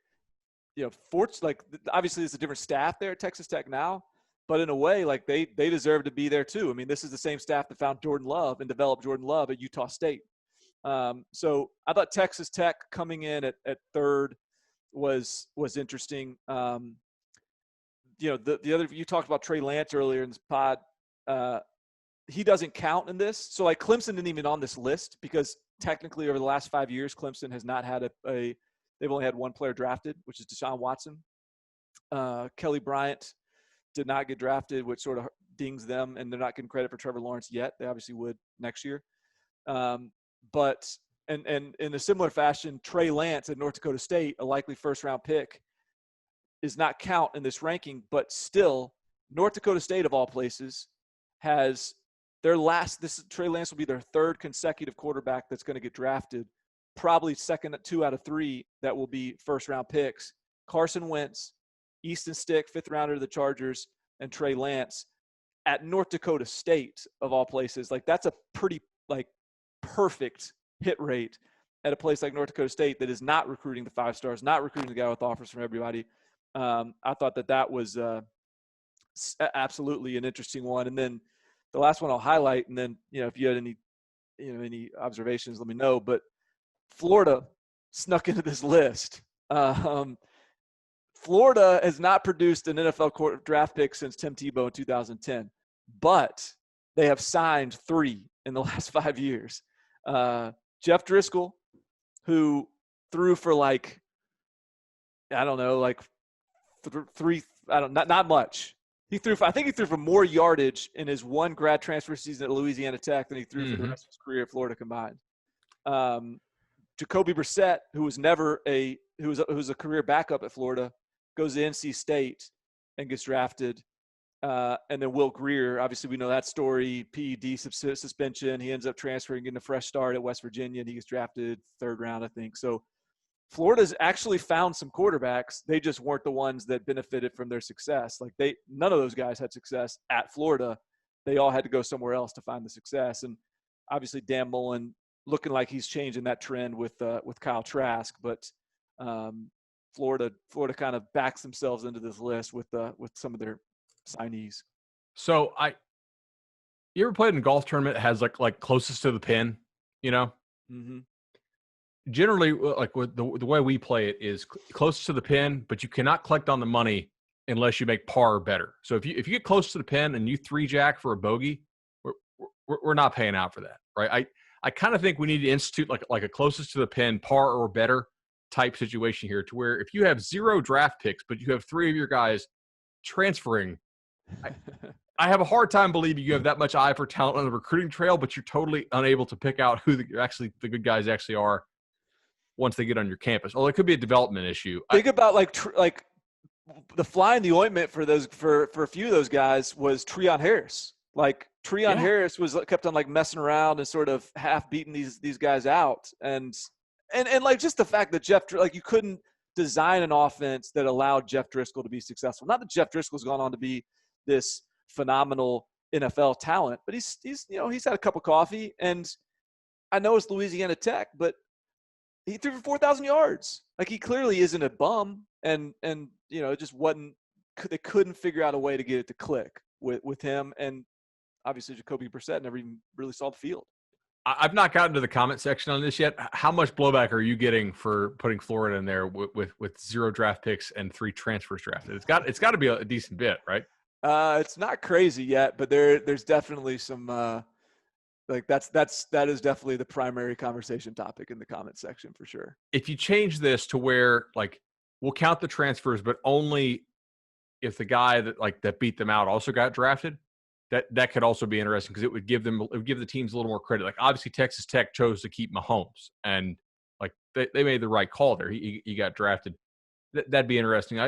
obviously it's a different staff there at Texas Tech now, but in a way like they deserve to be there too. I mean, this is the same staff that found Jordan Love and developed Jordan Love at Utah State. So I thought Texas Tech coming in at third was interesting. The other, you talked about Trey Lance earlier in this pod. He doesn't count in this. So like Clemson didn't even on this list because technically over the last 5 years, Clemson has not had they've only had one player drafted, which is Deshaun Watson. Kelly Bryant did not get drafted, which sort of dings them, and they're not getting credit for Trevor Lawrence yet. They obviously would next year. But in a similar fashion, Trey Lance at North Dakota State, a likely first-round pick, is not count in this ranking, but still North Dakota State, of all places, has Trey Lance will be their third consecutive quarterback that's going to get drafted, probably second at 2 out of 3 that will be first-round picks. Carson Wentz, Easton Stick, fifth rounder of the Chargers, and Trey Lance at North Dakota State, of all places. Like that's a pretty perfect hit rate at a place like North Dakota State that is not recruiting the 5 stars, not recruiting the guy with offers from everybody. I thought that was absolutely an interesting one. And then the last one I'll highlight, and then if you had any observations, let me know. But Florida snuck into this list. Florida has not produced an NFL draft pick since Tim Tebow in 2010, but they have signed 3 in the last 5 years. Jeff Driscoll, who threw for not much. I think he threw for more yardage in his one grad transfer season at Louisiana Tech than he threw for the rest of his career at Florida combined. Jacoby Brissett, who was a career backup at Florida, goes to NC State and gets drafted. And then Will Grier, obviously we know that story, PED suspension. He ends up transferring, getting a fresh start at West Virginia, and he gets drafted 3rd round, I think. So Florida's actually found some quarterbacks. They just weren't the ones that benefited from their success. None of those guys had success at Florida. They all had to go somewhere else to find the success. And obviously Dan Mullen looking like he's changing that trend with Kyle Trask, but Florida kind of backs themselves into this list with some of their signees. So you ever played in a golf tournament that has like closest to the pin, Mm-hmm. Generally, like with the way we play it is closest to the pin, but you cannot collect on the money unless you make par or better. So if you get close to the pin and you 3-jack for a bogey, we're not paying out for that, right? I kind of think we need to institute like a closest to the pin, par or better type situation here, to where if you have 0 draft picks, but you have 3 of your guys transferring, I have a hard time believing you have that much eye for talent on the recruiting trail, but you're totally unable to pick out who the good guys actually are once they get on your campus. Well, it could be a development issue. Think about like the fly in the ointment for a few of those guys was Treon Harris. Like Treon Harris kept on like messing around and sort of half beating these guys out, and like just the fact that you couldn't design an offense that allowed Jeff Driscoll to be successful. Not that Jeff Driscoll's gone on to be this phenomenal NFL talent, but he's had a cup of coffee, and I know it's Louisiana Tech, but he threw for 4,000 yards. Like he clearly isn't a bum, and it just wasn't. They couldn't figure out a way to get it to click with him, and obviously Jacoby Brissett never even really saw the field. I've not gotten to the comment section on this yet. How much blowback are you getting for putting Florida in there with 0 draft picks and 3 transfers drafted? It's got to be a decent bit, right? It's not crazy yet, but there's definitely some that is definitely the primary conversation topic in the comment section for sure. If you change this to where we'll count the transfers, but only if the guy that beat them out also got drafted, that could also be interesting because it would give the teams a little more credit. Like obviously Texas Tech chose to keep Mahomes, and like they made the right call there. He got drafted. That'd be interesting.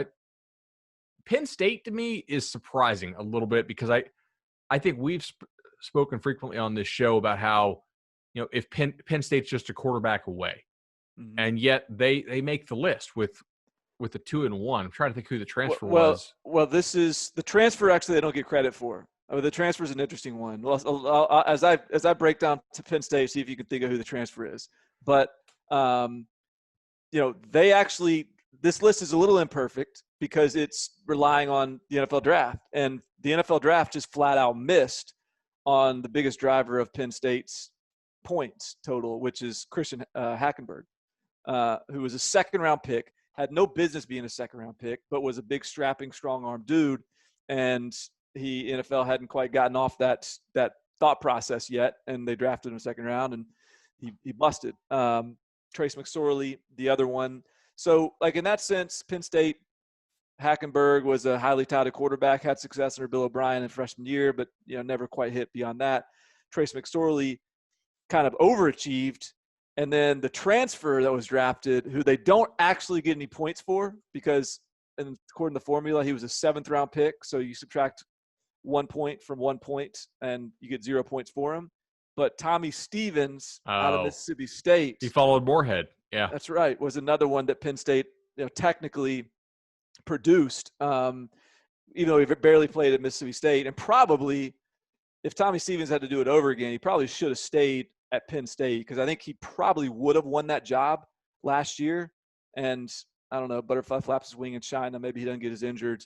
Penn State to me is surprising a little bit because I think we've spoken frequently on this show about how, if Penn State's just a quarterback away, Mm-hmm. and yet they make the list with the 2-1. I'm trying to think who the transfer was. Well, this is the transfer. Actually, they don't get credit for. The transfer is an interesting one. Well, as I break down to Penn State, see if you can think of who the transfer is. But they actually, this list is a little imperfect because it's relying on the NFL draft, and the NFL draft just flat out missed on the biggest driver of Penn State's points total, which is Christian Hackenberg, who was a second-round pick, had no business being a second-round pick, but was a big, strapping, strong-arm dude, and NFL hadn't quite gotten off that thought process yet, and they drafted him in the second round, and he busted. Trace McSorley, the other one. So, like in that sense, Penn State, Hackenberg was a highly touted quarterback, had success under Bill O'Brien in freshman year, but never quite hit beyond that. Trace McSorley kind of overachieved, and then the transfer that was drafted, who they don't actually get any points for because, and according to the formula, he was a 7th-round pick, so you subtract 1 point from 1 point, and you get 0 points for him. But Tommy Stevens out of Mississippi State, he followed Moorhead. Yeah, that's right, was another one that Penn State technically produced, even though he barely played at Mississippi State. And probably, if Tommy Stevens had to do it over again, he probably should have stayed at Penn State because I think he probably would have won that job last year. And I don't know, butterfly flaps his wing and shine. Now maybe he doesn't get as injured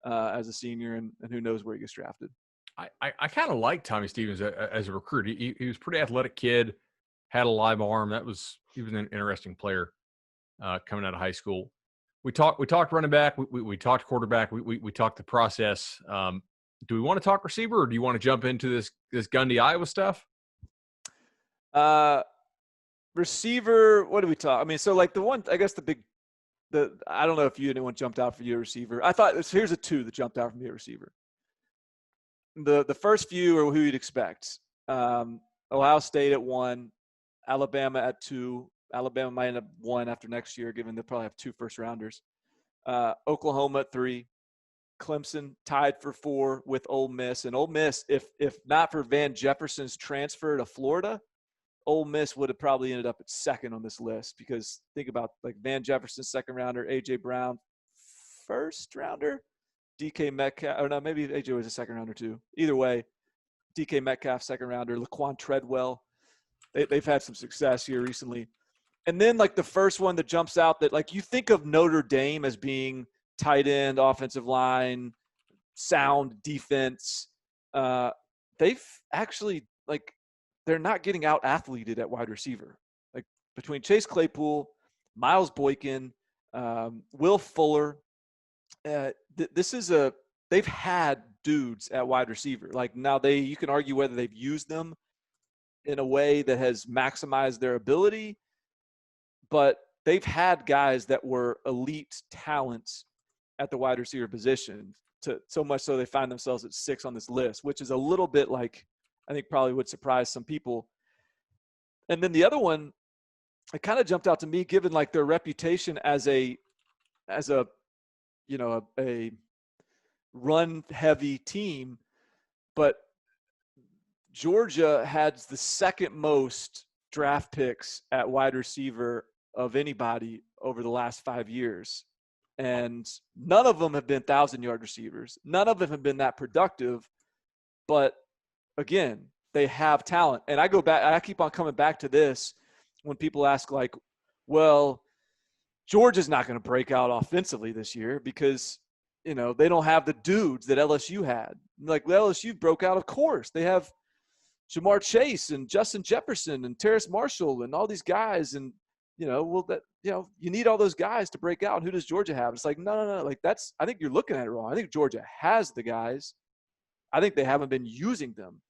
as a senior, and who knows where he gets drafted. I kind of like Tommy Stevens as a recruit. He was a pretty athletic kid, had a live arm. He was an interesting player coming out of high school. We talked running back. We talked quarterback. We talked the process. Do we want to talk receiver, or do you want to jump into this Gundy Iowa stuff? Receiver. What do we talk? I mean, so like the one, I guess I don't know if anyone jumped out for you a receiver. I thought here's a 2 that jumped out for me a receiver. The first few are who you'd expect. Ohio State at 1, Alabama at 2. Alabama might end up 1 after next year, given they'll probably have 2 first-rounders. Oklahoma at 3. Clemson tied for 4 with Ole Miss. And Ole Miss, if not for Van Jefferson's transfer to Florida, Ole Miss would have probably ended up at 2nd on this list because think about like Van Jefferson, 2nd-rounder, A.J. Brown, 1st-rounder, DK Metcalf. Or no, maybe A.J. was a 2nd-rounder too. Either way, DK Metcalf, 2nd-rounder, Laquan Treadwell. They've had some success here recently. And then like the first one that jumps out that like you think of Notre Dame as being tight end, offensive line, sound defense. They've actually they're not getting out athleted at wide receiver. Like between Chase Claypool, Miles Boykin, Will Fuller, they've had dudes at wide receiver. Like now you can argue whether they've used them in a way that has maximized their ability, but they've had guys that were elite talents at the wide receiver position, so much so they find themselves at 6 on this list, which is a little bit like I think probably would surprise some people. And then the other one, it kind of jumped out to me given like their reputation as a run heavy team, but Georgia had the 2nd most draft picks at wide receiver of anybody over the last 5 years. And none of them have been 1,000-yard receivers. None of them have been that productive. But again, they have talent. And I keep on coming back to this when people ask like, well, Georgia's not going to break out offensively this year because, they don't have the dudes that LSU had. Like LSU broke out, of course. They have Jamar Chase and Justin Jefferson and Terrace Marshall and all these guys. And, you need all those guys to break out. And who does Georgia have? It's like, no. Like I think you're looking at it wrong. I think Georgia has the guys. I think they haven't been using them.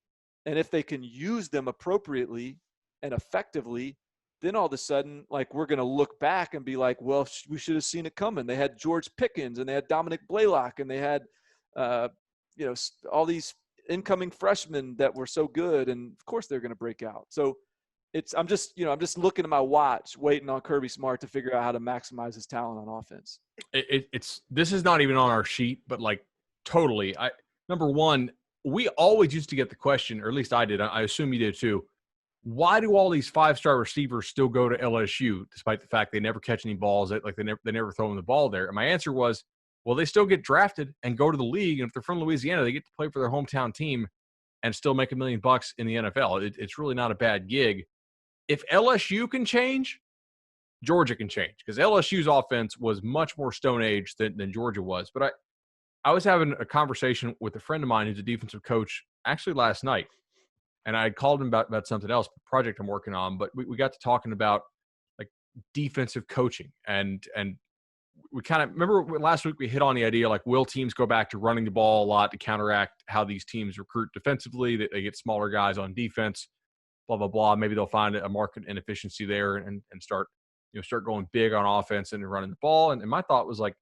And if they can use them appropriately and effectively, then all of a sudden, like we're going to look back and be like, well, we should have seen it coming. They had George Pickens and they had Dominic Blaylock and they had, all these incoming freshmen that were so good, and of course they're going to break out. So I'm just looking at my watch, waiting on Kirby Smart to figure out how to maximize his talent on offense. This is not even on our sheet, but like totally. Number one, we always used to get the question, or at least I did. I assume you did too. Why do all these 5-star receivers still go to LSU, despite the fact they never catch any balls? Like they never throw them the ball there. And my answer was, well, they still get drafted and go to the league, and if they're from Louisiana, they get to play for their hometown team and still make $1 million in the NFL. It's really not a bad gig. If LSU can change, Georgia can change, because LSU's offense was much more Stone Age than Georgia was. But I was having a conversation with a friend of mine who's a defensive coach actually last night, and I called him about something else, a project I'm working on. But we got to talking about like defensive coaching, and we kind of remember last week we hit on the idea, like, will teams go back to running the ball a lot to counteract how these teams recruit defensively, that they get smaller guys on defense, blah, blah, blah. Maybe they'll find a market inefficiency there and start going big on offense and running the ball. And my thought was like,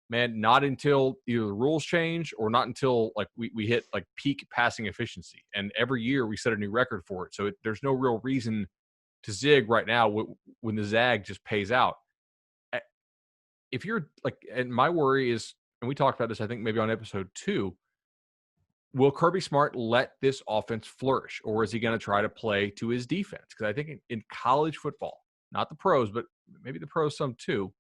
man, not until either the rules change or not until like we hit like peak passing efficiency. And every year we set a new record for it. So there's no real reason to zig right now when the zag just pays out. If you're like, and my worry is, and we talked about this, I think maybe on episode 2, will Kirby Smart let this offense flourish, or is he going to try to play to his defense? Because I think in college football, not the pros, but maybe the pros some too,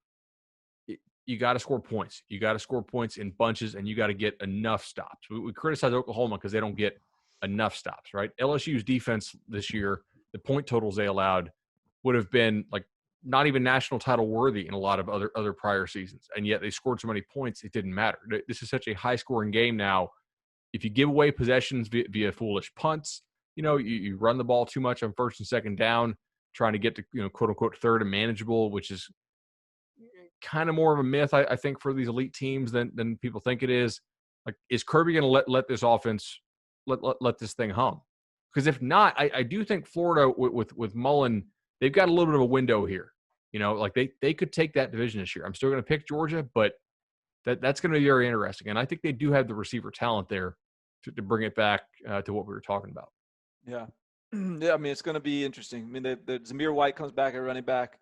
you got to score points. You got to score points in bunches, and you got to get enough stops. We criticize Oklahoma because they don't get enough stops, right? LSU's defense this year, the point totals they allowed would have been like not even national title worthy in a lot of other prior seasons, and yet they scored so many points it didn't matter. This is such a high-scoring game now. If you give away possessions via foolish punts, you run the ball too much on first and second down, trying to get to, quote unquote, third and manageable, which is kind of more of a myth, I think, for these elite teams than people think it is. Like, is Kirby going to let this offense, let this thing hum? Because if not, I do think Florida with Mullen, they've got a little bit of a window here. Like they could take that division this year. I'm still going to pick Georgia, but that's going to be very interesting. And I think they do have the receiver talent there to bring it back to what we were talking about. Yeah. Yeah, I mean, it's going to be interesting. I mean, the Zamir White comes back at running back.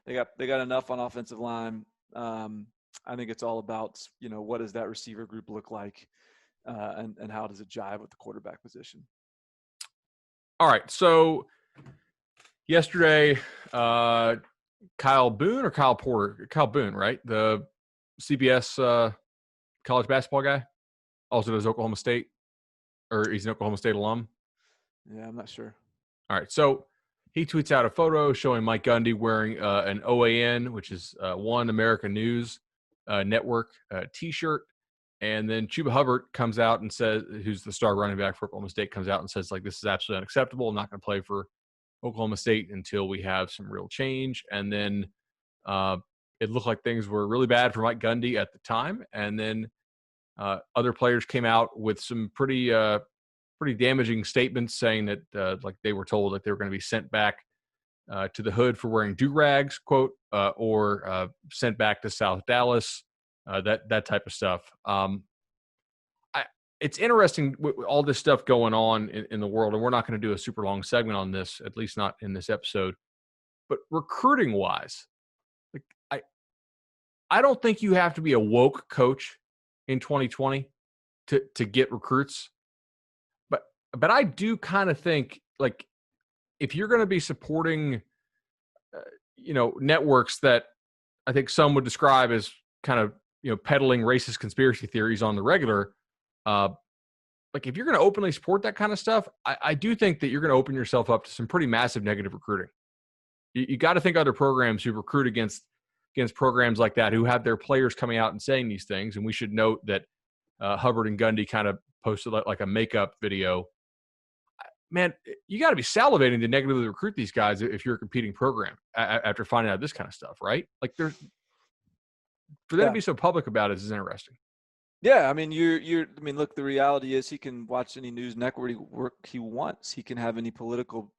They got enough on offensive line. I think it's all about, what does that receiver group look like, and how does it jive with the quarterback position? All right. So yesterday, Kyle Boone or Kyle Porter? Kyle Boone, right? The CBS college basketball guy. Also does Oklahoma State, or he's an Oklahoma State alum. Yeah, I'm not sure. All right. So he tweets out a photo showing Mike Gundy wearing an OAN, which is One American News Network T-shirt. And then Chuba Hubbard comes out and says, who's the star running back for Oklahoma State, comes out and says, like, this is absolutely unacceptable. I'm not going to play for Oklahoma State until we have some real change. And then it looked like things were really bad for Mike Gundy at the time. And then other players came out with some pretty damaging statements saying that like they were told that they were going to be sent back to the hood for wearing do-rags, quote, or sent back to South Dallas, that type of stuff. It's interesting with all this stuff going on in the world, and we're not going to do a super long segment on this, at least not in this episode. But recruiting-wise, like I don't think you have to be a woke coach in 2020 to get recruits. But I do kind of think, like, if you're going to be supporting, networks that I think some would describe as kind of, peddling racist conspiracy theories on the regular, like if you're going to openly support that kind of stuff, I do think that you're going to open yourself up to some pretty massive negative recruiting. You got to think other programs who recruit against programs like that, who have their players coming out and saying these things. And we should note that Hubbard and Gundy kind of posted like a makeup video. Man, you got to be salivating to negatively recruit these guys if you're a competing program after finding out this kind of stuff, right? Like, for them to be so public about it is interesting. Yeah, I mean, look, the reality is he can watch any news network he wants. He can have any political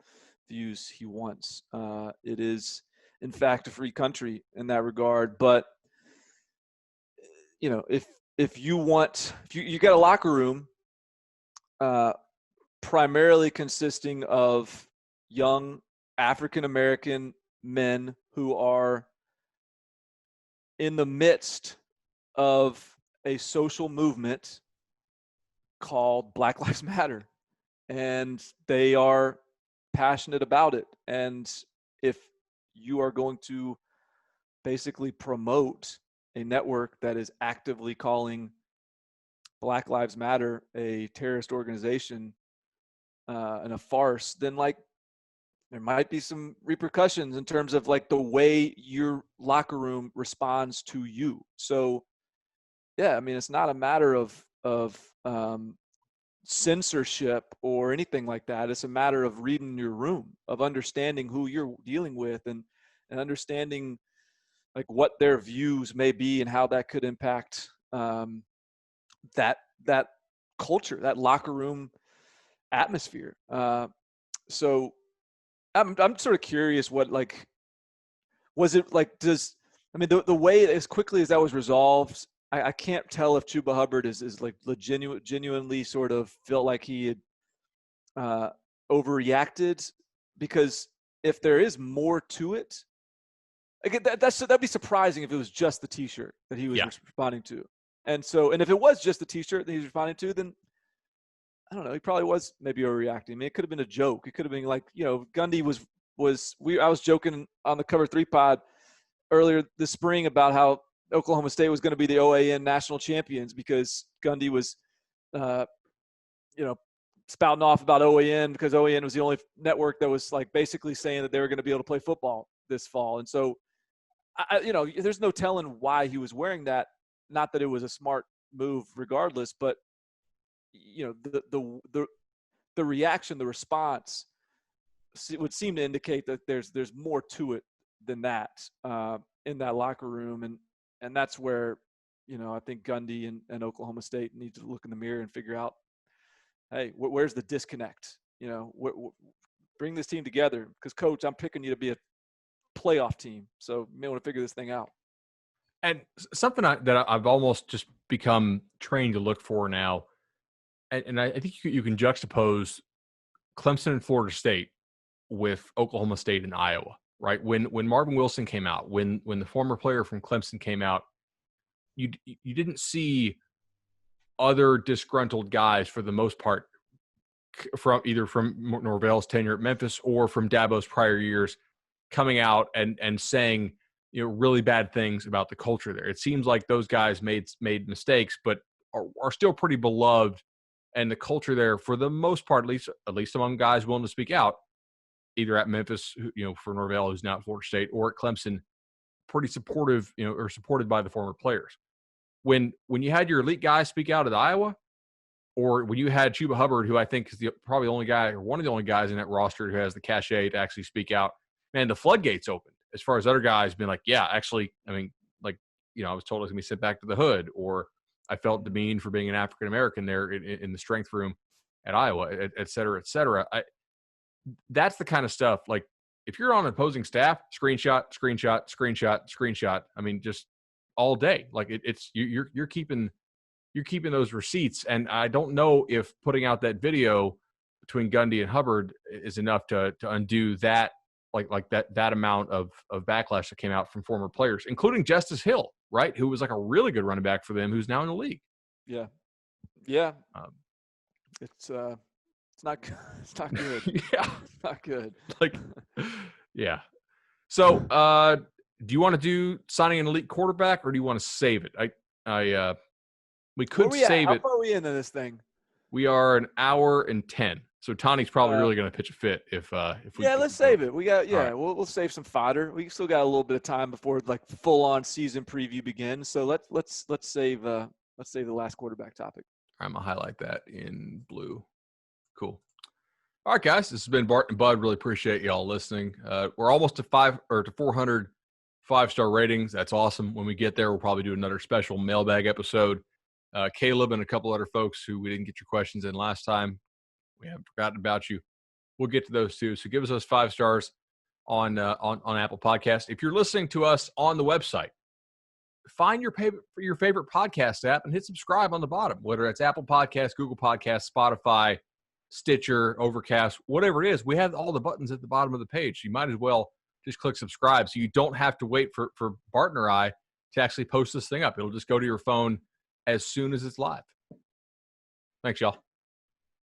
views he wants. It is, in fact, a free country in that regard. But if you got a locker room. primarily consisting of young African-American men who are in the midst of a social movement called Black Lives Matter. And they are passionate about it. And if you are going to basically promote a network that is actively calling Black Lives Matter a terrorist organization and a farce, then like there might be some repercussions in terms of like the way your locker room responds to you. So yeah, I mean, it's not a matter of censorship or anything like that. It's a matter of reading your room, of understanding who you're dealing with, and understanding like what their views may be and how that could impact that culture, that locker room atmosphere. So I'm sort of curious what, like, was it like, the way as quickly as that was resolved, I can't tell if Chuba Hubbard is like genuinely sort of felt like he had overreacted, because if there is more to it, again, that'd be surprising if it was just the T-shirt that he was responding to. And if it was just the T-shirt that he was responding to, then I don't know, he probably was maybe overreacting. I mean, it could have been a joke. It could have been like, Gundy I was joking on the Cover 3 pod earlier this spring about how Oklahoma State was going to be the OAN national champions because Gundy was, spouting off about OAN because OAN was the only network that was like basically saying that they were going to be able to play football this fall. And so, there's no telling why he was wearing that. Not that it was a smart move regardless, but the reaction, the response would seem to indicate that there's more to it than that in that locker room. And that's where, I think Gundy and Oklahoma State need to look in the mirror and figure out, hey, where's the disconnect? Bring this team together, because coach, I'm picking you to be a playoff team. So you may want to figure this thing out. And something that I've almost just become trained to look for now, and I think you can juxtapose Clemson and Florida State with Oklahoma State and Iowa, right? When Marvin Wilson came out, when the former player from Clemson came out, you didn't see other disgruntled guys for the most part from Norvell's tenure at Memphis or from Dabo's prior years coming out and saying, really bad things about the culture there. It seems like those guys made mistakes, but are still pretty beloved. And the culture there, for the most part, at least among guys willing to speak out, either at Memphis, for Norvell, who's now at Florida State, or at Clemson, pretty supportive, or supported by the former players. When you had your elite guys speak out at Iowa, or when you had Chuba Hubbard, who I think is probably the only guy or one of the only guys in that roster who has the cachet to actually speak out, man, the floodgates opened. As far as other guys being like, yeah, actually, I mean, like, I was told I was going to be sent back to the hood, or I felt demeaned for being an African-American there in the strength room at Iowa, et cetera, et cetera. That's the kind of stuff, like, if you're on opposing staff, screenshot. I mean, just all day. Like you're keeping those receipts. And I don't know if putting out that video between Gundy and Hubbard is enough to undo that, like that amount of backlash that came out from former players, including Justice Hill, right? Who was like a really good running back for them, who's now in the league. Yeah. Yeah. It's not good. It's not good. Yeah. It's not good. Like, yeah. So, do you want to do signing an elite quarterback, or do you want to save it? We could save it. How far are we into this thing? We are an hour and 10. So Tawny's probably really going to pitch a fit if we. Yeah, let's save it. We got right. We'll save some fodder. We still got a little bit of time before like full on season preview begins. So let's save the last quarterback topic. I'm gonna highlight that in blue. Cool. All right, guys. This has been Barton and Bud. Really appreciate y'all listening. We're almost to 400 5-star ratings. That's awesome. When we get there, we'll probably do another special mailbag episode. Caleb and a couple other folks who we didn't get your questions in last time, we haven't forgotten about you. We'll get to those too. So give us those 5 stars on Apple Podcasts. If you're listening to us on the website, find your favorite podcast app and hit subscribe on the bottom, whether it's Apple Podcasts, Google Podcasts, Spotify, Stitcher, Overcast, whatever it is. We have all the buttons at the bottom of the page. You might as well just click subscribe so you don't have to wait for Barton or I to actually post this thing up. It'll just go to your phone as soon as it's live. Thanks, y'all.